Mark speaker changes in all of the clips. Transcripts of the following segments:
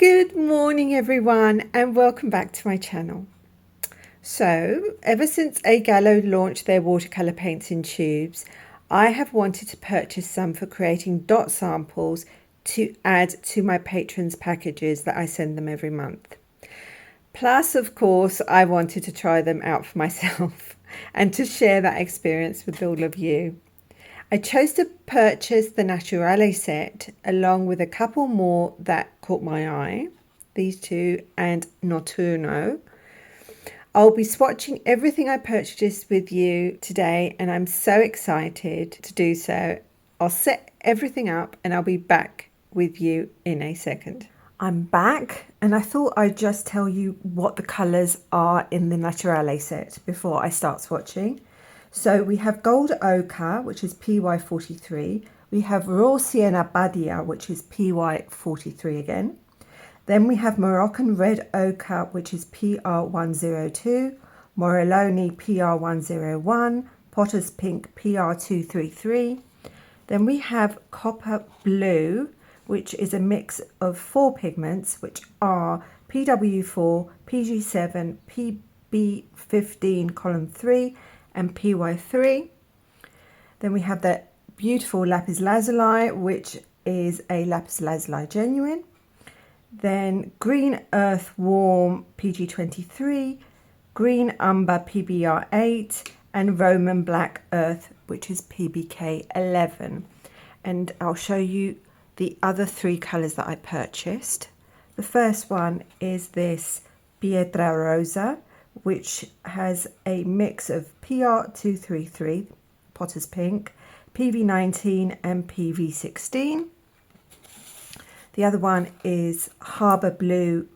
Speaker 1: Good morning everyone and welcome back to my channel. So ever since A.Gallo launched their watercolor paints in tubes, I have wanted to purchase some for creating dot samples to add to my patrons packages that I send them every month. Plus of course I wanted to try them out for myself and to share that experience with all of you. I chose to purchase the Naturale set along with a couple more that caught my eye, these two and Notturno. I'll be swatching everything I purchased with you today and I'm so excited to do so. I'll set everything up and I'll be back with you in a second. I'm back and I thought I'd just tell you what the colours are in the Naturale set before I start swatching. So we have Gold Ochre, which is PY43. We have Raw Sienna Badia, which is PY43 again. Then we have Moroccan Red Ochre, which is PR102. Morelloni PR101. Potter's Pink PR233. Then we have Copper Blue, which is a mix of 4 pigments, which are PW4, PG7, PB15 column 3, and PY3. Then we have the beautiful Lapis Lazuli, which is a Lapis Lazuli Genuine. Then Green Earth Warm PG23, Green Umber PBR8, and Roman Black Earth, which is PBK11. And I'll show you the other 3 colours that I purchased. The first one is this Pietra Rosa, which has a mix of PR233, Potter's Pink, PV19 and PV16. The other one is Harbour Blue,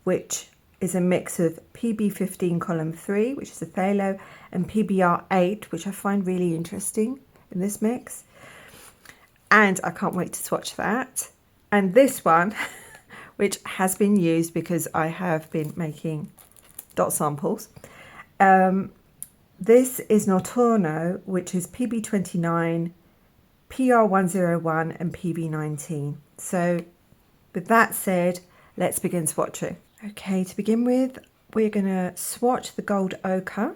Speaker 1: which is a mix of PB15 column 3, which is a phthalo, and PBR8, which I find really interesting in this mix. And I can't wait to swatch that. And this one, which has been used because I have been making dot samples. This is Notturno, which is PB29, PR101 and PB19. So with that said, let's begin swatching. Okay, to begin with, we're going to swatch the Gold Ochre.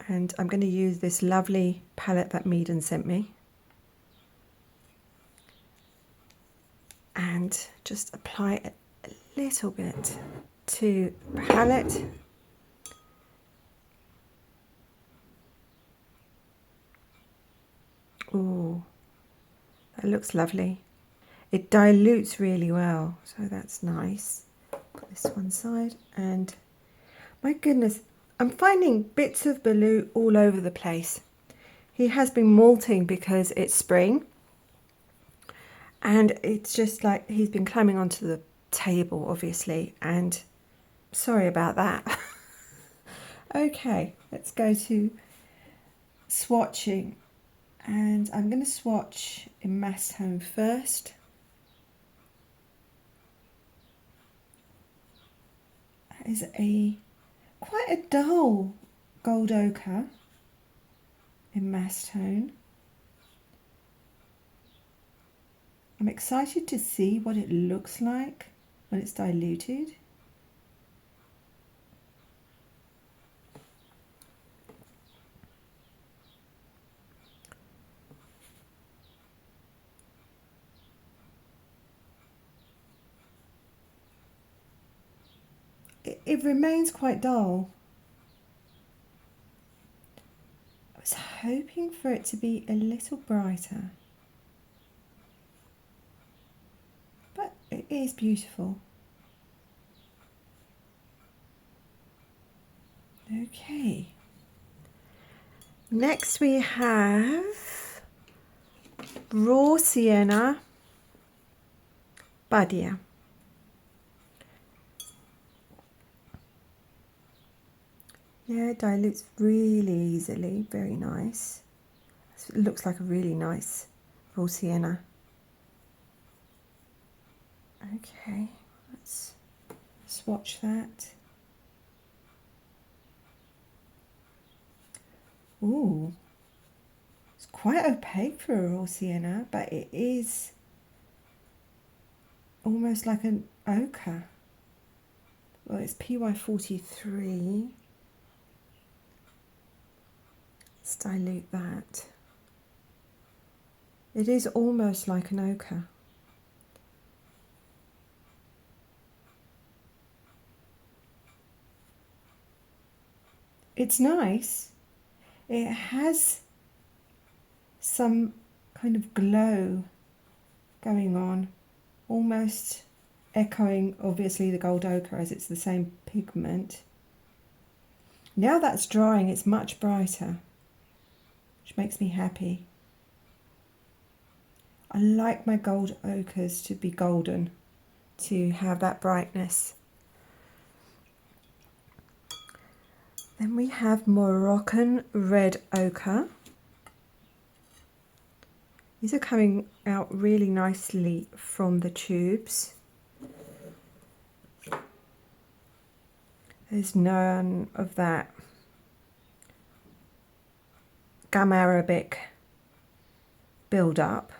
Speaker 1: And I'm going to use this lovely palette that Meaden sent me. And just apply a little bit to the palette. Ooh, that looks lovely. It dilutes really well, so that's nice. Put this one side, and my goodness, I'm finding bits of Baloo all over the place. He has been molting because it's spring, and it's just like he's been climbing onto the table, obviously, and sorry about that. Okay, let's go to swatching, and I'm going to swatch in mass tone first. That is quite a dull Gold Ochre in mass tone. I'm excited to see what it looks like when it's diluted. It remains quite dull. I was hoping for it to be a little brighter, but it is beautiful. Okay, next we have Raw Sienna Badia. Yeah, it dilutes really easily, very nice. It looks like a really nice Raw Sienna. Okay, let's swatch that. Ooh, it's quite opaque for a Raw Sienna, but it is almost like an ochre. Well, it's PY43. Let's dilute that. It is almost like an ochre. It's nice. It has some kind of glow going on, almost echoing obviously the gold ochre as it's the same pigment. Now that's drying, it's much brighter, which makes me happy. I like my gold ochres to be golden, to have that brightness. Then we have Moroccan red ochre. These are coming out really nicely from the tubes. There's none of that gum arabic build up.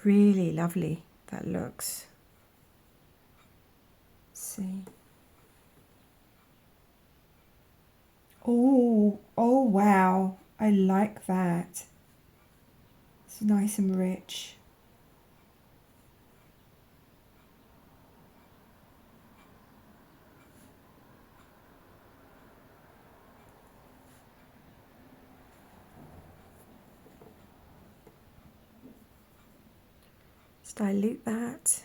Speaker 1: Really lovely that looks. Let's see. Oh wow, I like that. It's nice and rich. Let's dilute that.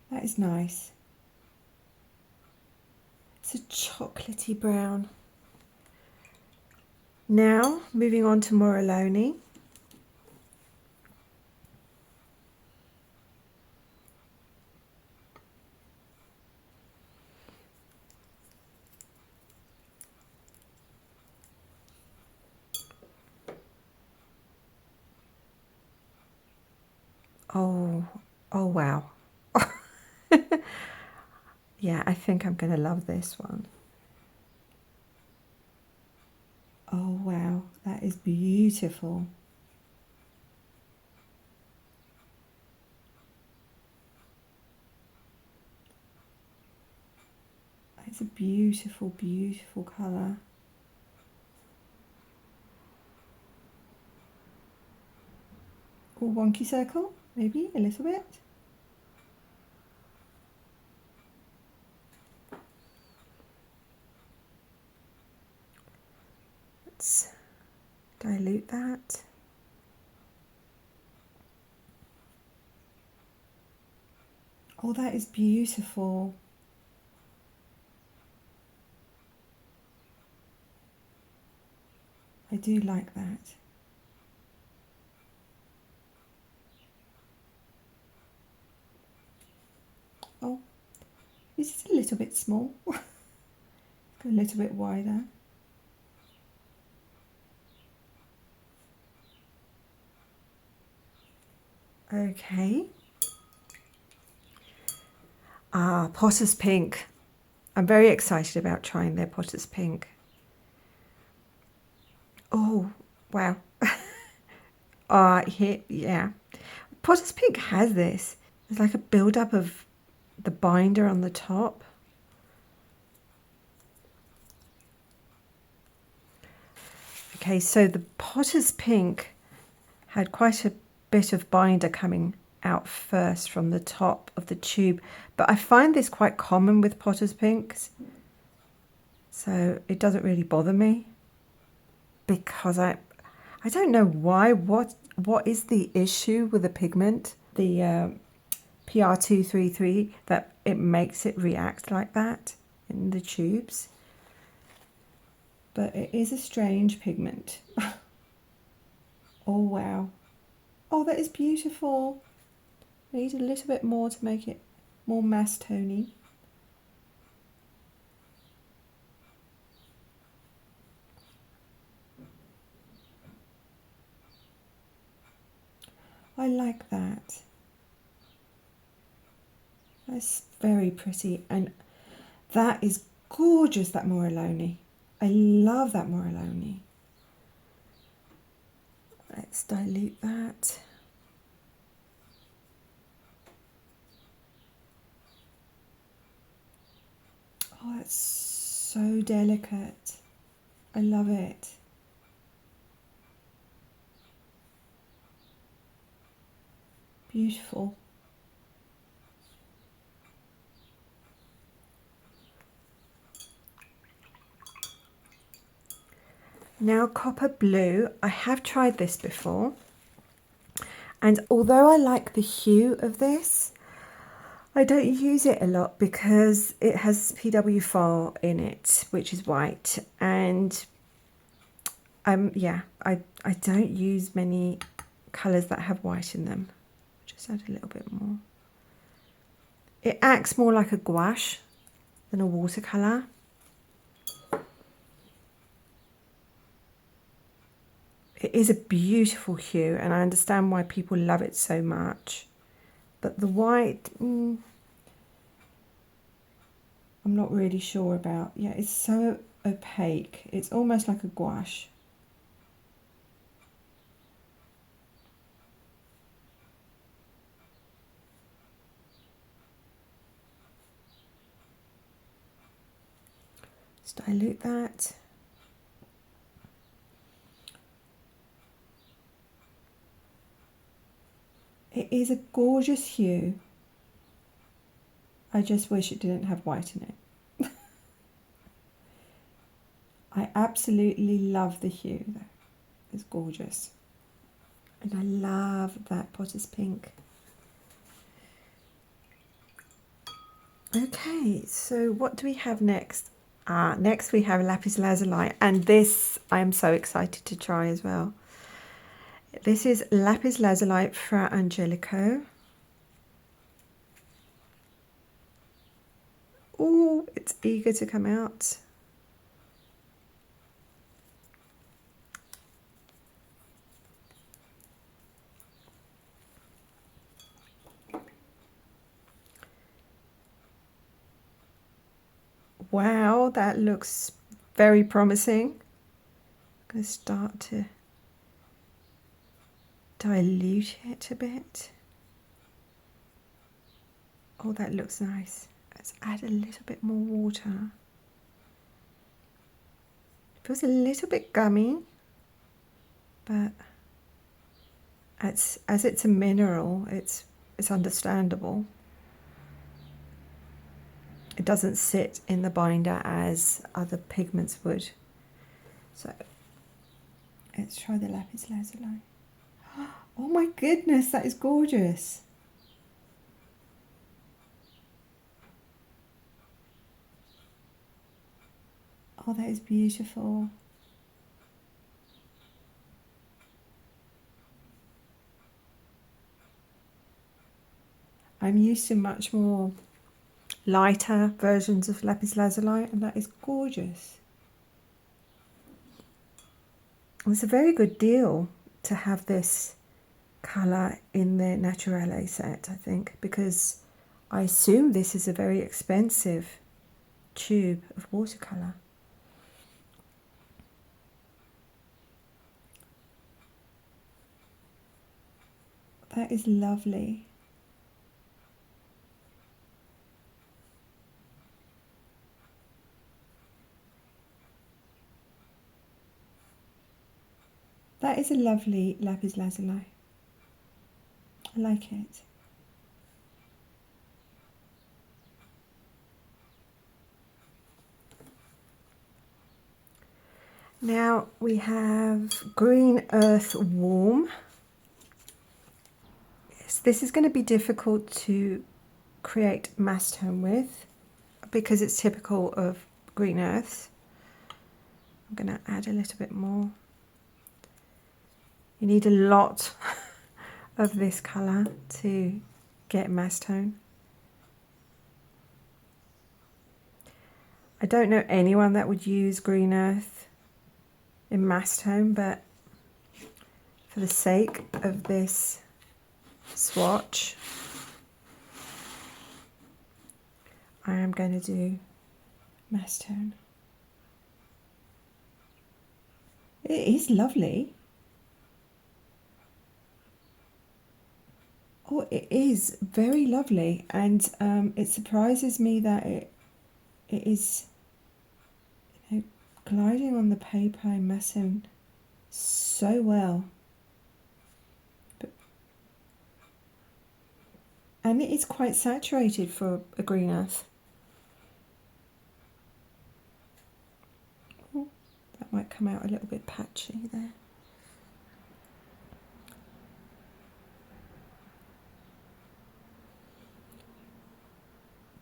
Speaker 1: That is nice. It's a chocolatey brown. Now, moving on to Morelloni. Oh wow. Yeah, I think I'm going to love this one. Oh wow, that is beautiful. It's a beautiful, beautiful colour. Or wonky circle, maybe a little bit. Let's dilute that. Oh, that is beautiful. I do like that. Oh, this is a little bit small. A little bit wider. Okay. Potter's Pink. I'm very excited about trying their Potter's Pink. Oh, wow. Yeah. Potter's Pink has this. There's like a build-up of the binder on the top. Okay, so the Potter's Pink had quite a bit of binder coming out first from the top of the tube, but I find this quite common with Potter's Pinks, so it doesn't really bother me, because I don't know why. What is the issue with the pigment, the PR233, that it makes it react like that in the tubes? But it is a strange pigment. Oh wow. Oh, that is beautiful. I need a little bit more to make it more mass tony. I like that. That's very pretty, and that is gorgeous, that Morelloni. I love that Morelloni. Let's dilute that. Oh, that's so delicate. I love it. Beautiful. Now copper blue, I have tried this before, and although I like the hue of this, I don't use it a lot because it has PW4 in it, which is white, and yeah, I don't use many colours that have white in them. Just add a little bit more. It acts more like a gouache than a watercolour. It is a beautiful hue, and I understand why people love it so much. But the white, I'm not really sure about. Yeah, it's so opaque. It's almost like a gouache. Let's dilute that. It is a gorgeous hue. I just wish it didn't have white in it. I absolutely love the hue though. It's gorgeous. And I love that potter's pink. Okay, so what do we have next? Next we have lapis lazuli, and this I am so excited to try as well. This is lapis lazuli Fra Angelico. Oh, it's eager to come out. Wow, that looks very promising. I'm going to start to dilute it a bit. Oh, that looks nice. Let's add a little bit more water. It feels a little bit gummy, but as it's a mineral, it's understandable. It doesn't sit in the binder as other pigments would. So let's try the lapis lazuli. Oh my goodness, that is gorgeous. Oh, that is beautiful. I'm used to much more lighter versions of lapis lazuli, and that is gorgeous. It's a very good deal to have this colour in the Naturale set, I think, because I assume this is a very expensive tube of watercolour. That is lovely. That is a lovely lapis lazuli. I like it. Now we have Green Earth Warm. Yes, this is going to be difficult to create mass tone with because it's typical of Green Earth. I'm going to add a little bit more. You need a lot of this colour to get mass tone. I don't know anyone that would use Green Earth in mass tone, but for the sake of this swatch, I am going to do mass tone. It is lovely. Oh, it is very lovely, and it surprises me that it is, you know, gliding on the paper and massing so well. And it is quite saturated for a green earth. Oh, that might come out a little bit patchy there.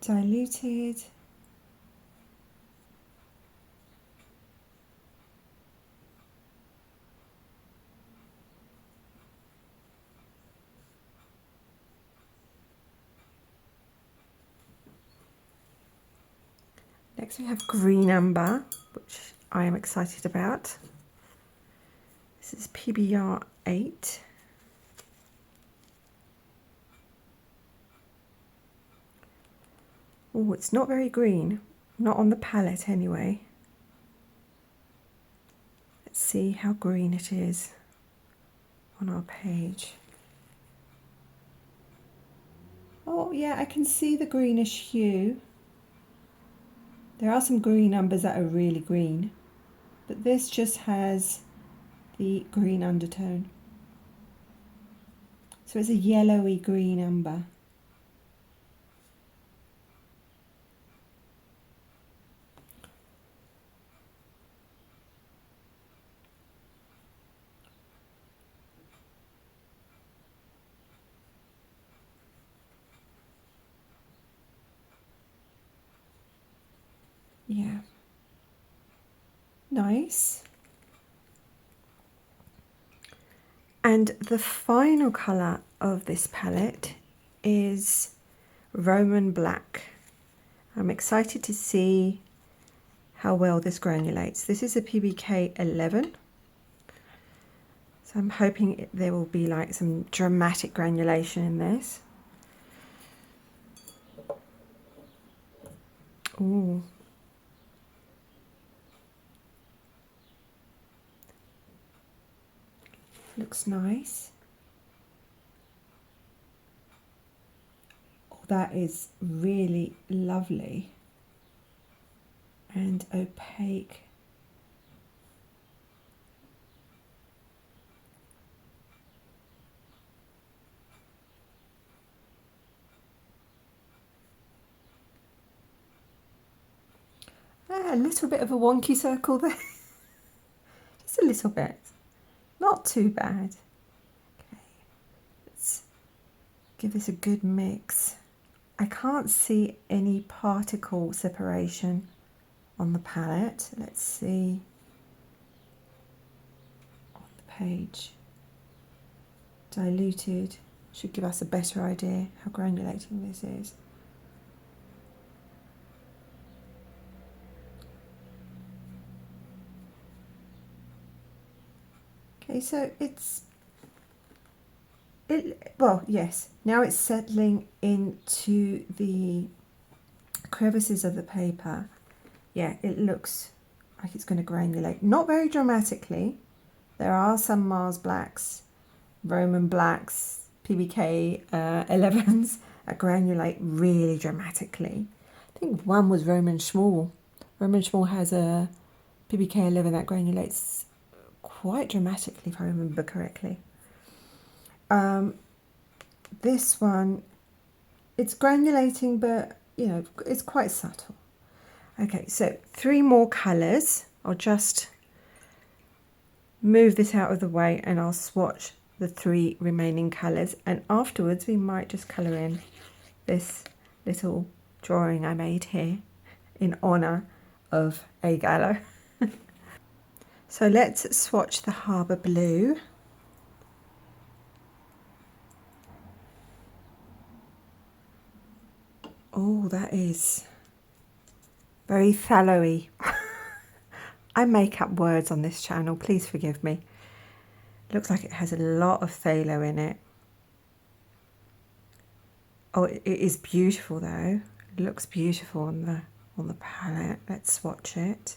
Speaker 1: Diluted. Next we have green amber, which I am excited about. This is PBR 8. Oh, it's not very green, not on the palette anyway. Let's see how green it is on our page. Oh yeah, I can see the greenish hue. There are some green ambers that are really green, but this just has the green undertone. So it's a yellowy green amber. Yeah. Nice. And the final colour of this palette is Roman Black. I'm excited to see how well this granulates. This is a PBK 11. So I'm hoping there will be like some dramatic granulation in this. Ooh. Looks nice. Oh, that is really lovely and opaque. A little bit of a wonky circle there. Just a little bit. Not too bad. Okay, let's give this a good mix. I can't see any particle separation on the palette. Let's see on the page. Diluted should give us a better idea how granulating this is. Okay, so well, yes, now it's settling into the crevices of the paper. Yeah, it looks like it's going to granulate. Not very dramatically. There are some Mars Blacks, Roman Blacks, PBK 11s that granulate really dramatically. I think one was Roman Schmall. Roman Schmall has a PBK 11 that granulates quite dramatically, if I remember correctly. This one, it's granulating, but you know, it's quite subtle. Okay, so 3 more colours. I'll just move this out of the way and I'll swatch the 3 remaining colours, and afterwards we might just colour in this little drawing I made here in honour of A.Gallo. So let's swatch the Harbour Blue. Oh, that is very phthalo-y. I make up words on this channel, please forgive me. Looks like it has a lot of phthalo in it. Oh, it is beautiful though. It looks beautiful on the palette. Let's swatch it.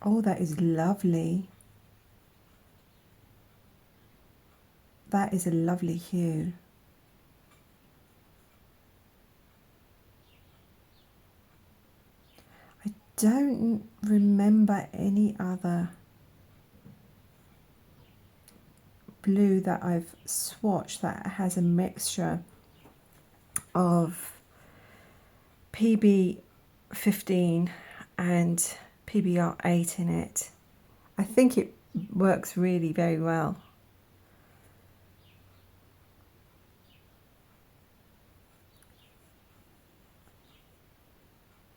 Speaker 1: Oh, that is lovely. That is a lovely hue. I don't remember any other blue that I've swatched that has a mixture of PB15 and PBR8 in it. I think it works really very well.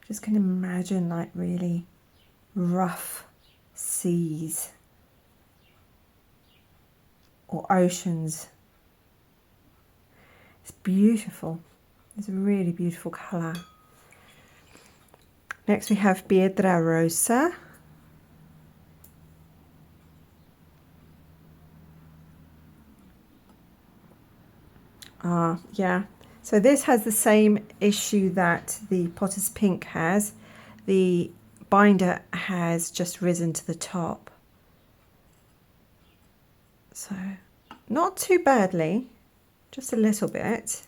Speaker 1: Just can imagine like really rough seas or oceans. It's beautiful. It's a really beautiful colour. Next we have Piedra Rosa. Yeah. So this has the same issue that the Potter's Pink has. The binder has just risen to the top. So not too badly, just a little bit.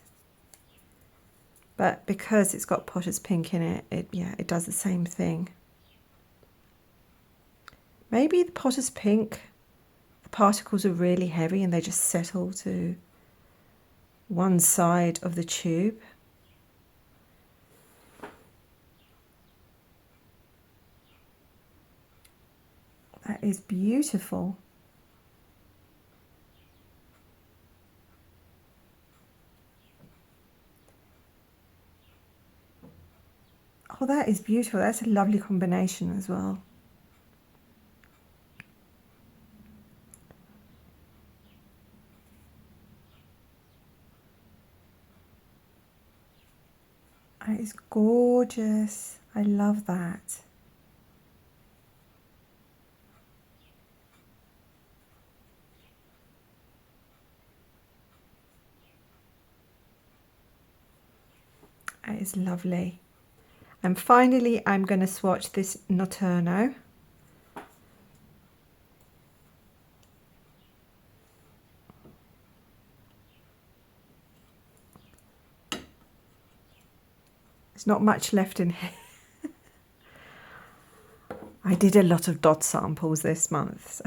Speaker 1: But because it's got Potter's Pink in it, it does the same thing. Maybe the Potter's Pink, the particles are really heavy and they just settle to one side of the tube. That is beautiful. Oh, that is beautiful. That's a lovely combination as well. That is gorgeous. I love that. That is lovely. And finally, I'm going to swatch this Notturno. There's not much left in here. I did a lot of dot samples this month. So.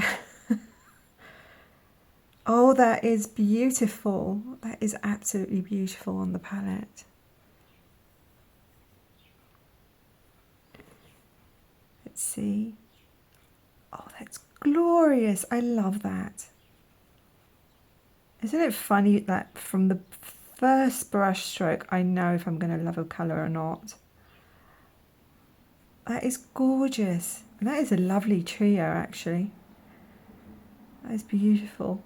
Speaker 1: Oh, that is beautiful. That is absolutely beautiful on the palette. Let's see. Oh, that's glorious. I love that. Isn't it funny that from the first brush stroke, I know if I'm going to love a colour or not. That is gorgeous. And that is a lovely trio, actually. That is beautiful.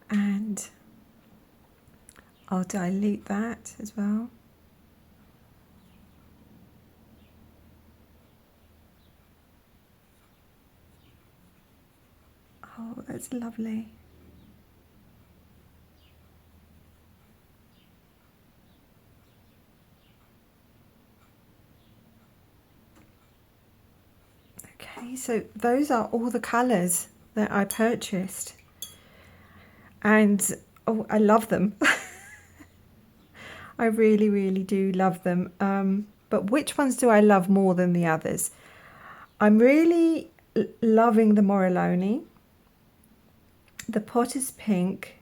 Speaker 1: And I'll dilute that as well. Oh, that's lovely. Okay, so those are all the colours that I purchased. And oh, I love them. I really, really do love them. But which ones do I love more than the others? I'm really loving the Morelloni, the Potter's Pink.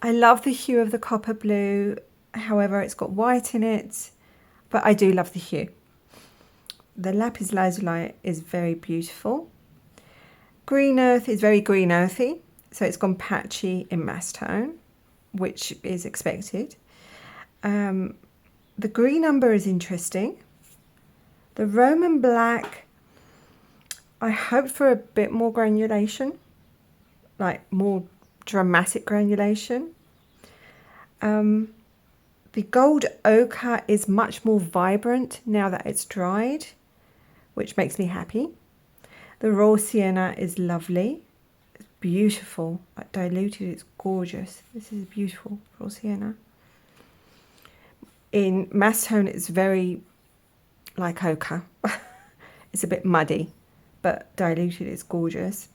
Speaker 1: I love the hue of the copper blue. However, it's got white in it, but I do love the hue. The Lapis Lazuli is very beautiful. Green Earth is very green earthy, so it's gone patchy in mass tone, which is expected. The Green Umber is interesting. The Roman Black, I hope for a bit more granulation, like more dramatic granulation. The Gold Ochre is much more vibrant now that it's dried, which makes me happy. The raw sienna is lovely. It's beautiful. Like diluted, it's gorgeous. This is beautiful raw sienna. In mass tone, it's very like ochre. It's a bit muddy, but diluted, it's gorgeous.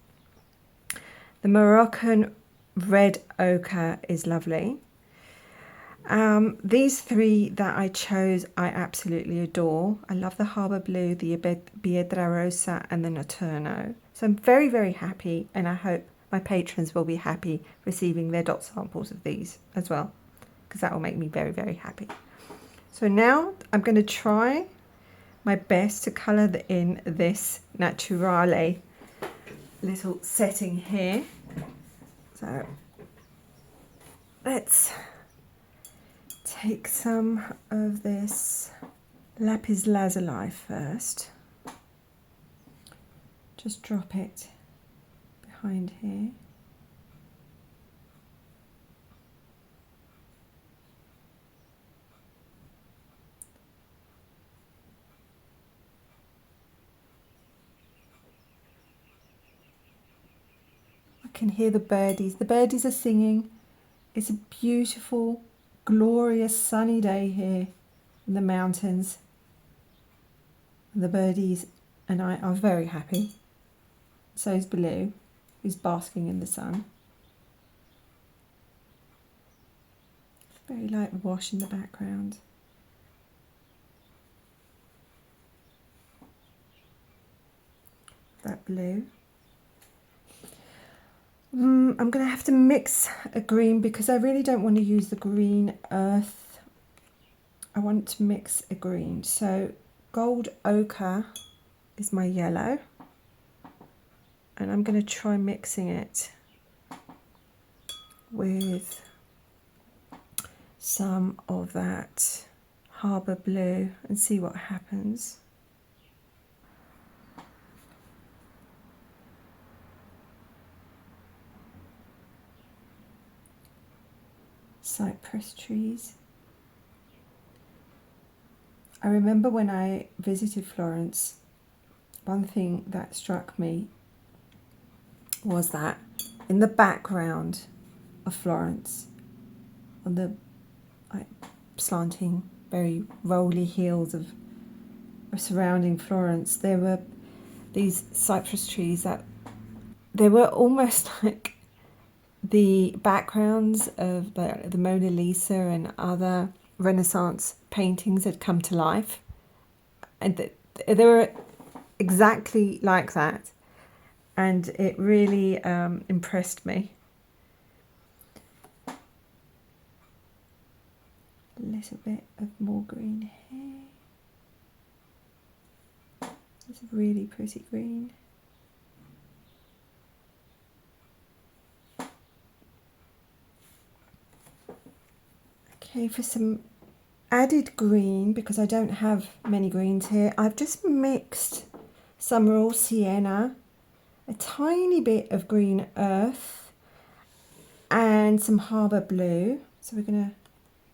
Speaker 1: The Moroccan red ochre is lovely. These three that I chose, I absolutely adore. I love the Harbour Blue, the Piedra Rosa, and the Notturno. So I'm very, very happy, and I hope my patrons will be happy receiving their dot samples of these as well, because that will make me very, very happy. So now I'm going to try my best to colour in this Naturale little setting here. So let's take some of this lapis lazuli first. Just drop it behind here. I can hear the birdies. The birdies are singing. It's a beautiful, glorious sunny day here in the mountains. The birdies and I are very happy. So is Blue, who's basking in the sun. Very light wash in the background. That blue. I'm going to have to mix a green because I really don't want to use the green earth. I want to mix a green. So gold ochre is my yellow. And I'm going to try mixing it with some of that Harbour Blue and see what happens. Cypress trees. I remember when I visited Florence, one thing that struck me was that in the background of Florence, on the slanting, very rolly hills of surrounding Florence, there were these cypress trees that they were almost like the backgrounds of the Mona Lisa and other Renaissance paintings had come to life, and they were exactly like that, and it really impressed me. A little bit of more green here. It's a really pretty green. Okay, for some added green, because I don't have many greens here, I've just mixed some raw sienna, a tiny bit of green earth, and some Harbour Blue. So we're going to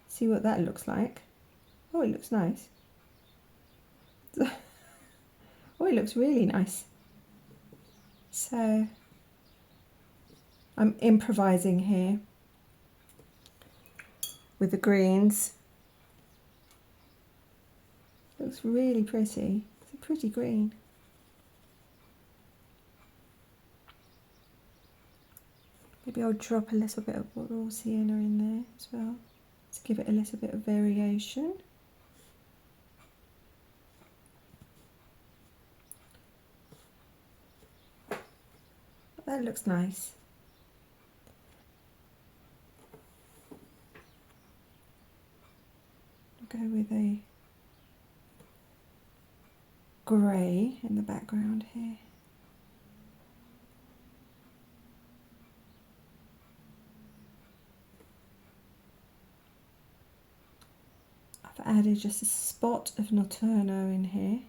Speaker 1: see what that looks like. Oh, it looks nice. Oh, it looks really nice. So I'm improvising here with the greens. Looks really pretty. It's a pretty green. Maybe I'll drop a little bit of raw sienna in there as well to give it a little bit of variation. That looks nice. I'll go with a grey in the background here. I've added just a spot of Notturno in here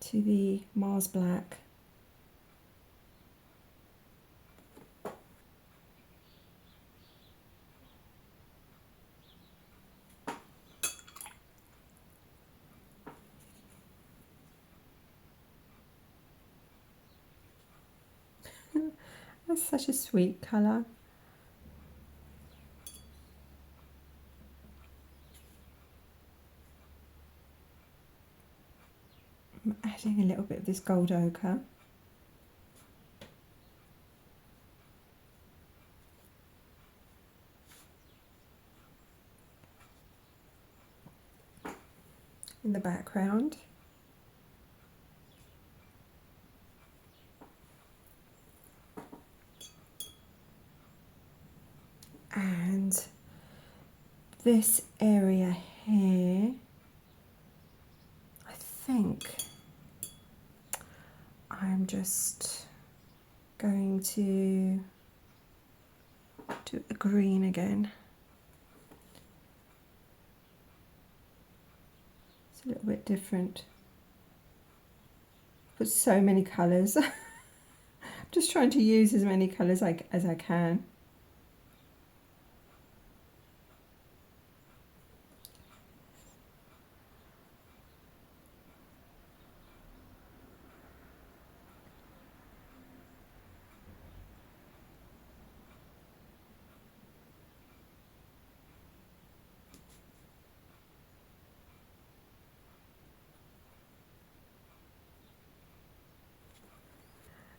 Speaker 1: to the Mars Black. That's such a sweet colour. I'm adding a little bit of this gold ochre. In the background. And this area here, I think I'm just going to do a green again. It's a little bit different. Put so many colours. I'm just trying to use as many colours as I can.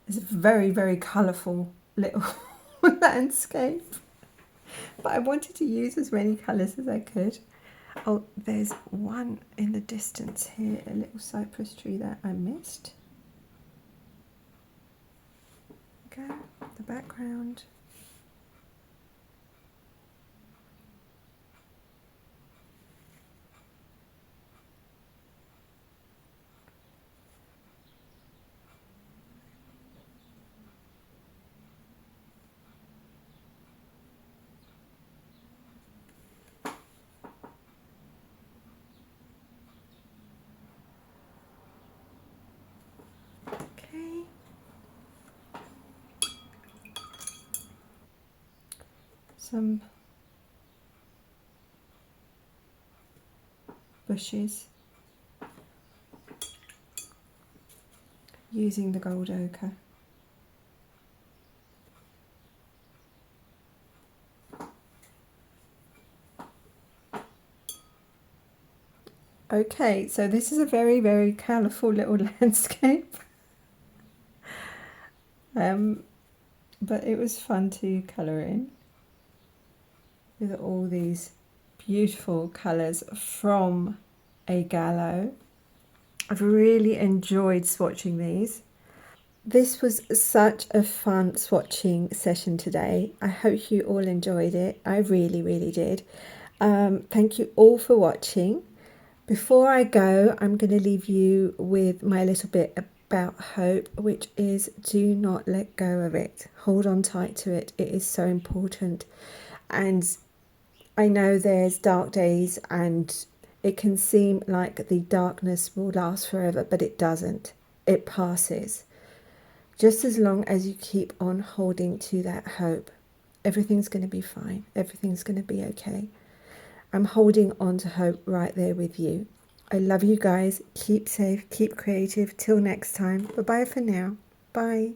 Speaker 1: It's a very, very colourful little landscape. But I wanted to use as many colours as I could. Oh, there's one in the distance here, a little cypress tree that I missed. Okay, the background. Okay. Some bushes using the gold ochre. Okay, so this is a very, very colourful little landscape. But it was fun to colour in with all these beautiful colours from A.Gallo. I've really enjoyed swatching these. This was such a fun swatching session today. I hope you all enjoyed it. I really, really did. Thank you all for watching. Before I go, I'm going to leave you with my little bit about hope, which is do not let go of it. Hold on tight to it. It is so important. And I know there's dark days and it can seem like the darkness will last forever, but it doesn't. It passes. Just as long as you keep on holding to that hope, everything's going to be fine. Everything's going to be okay. I'm holding on to hope right there with you. I love you guys. Keep safe, keep creative. Till next time. Bye-bye for now. Bye.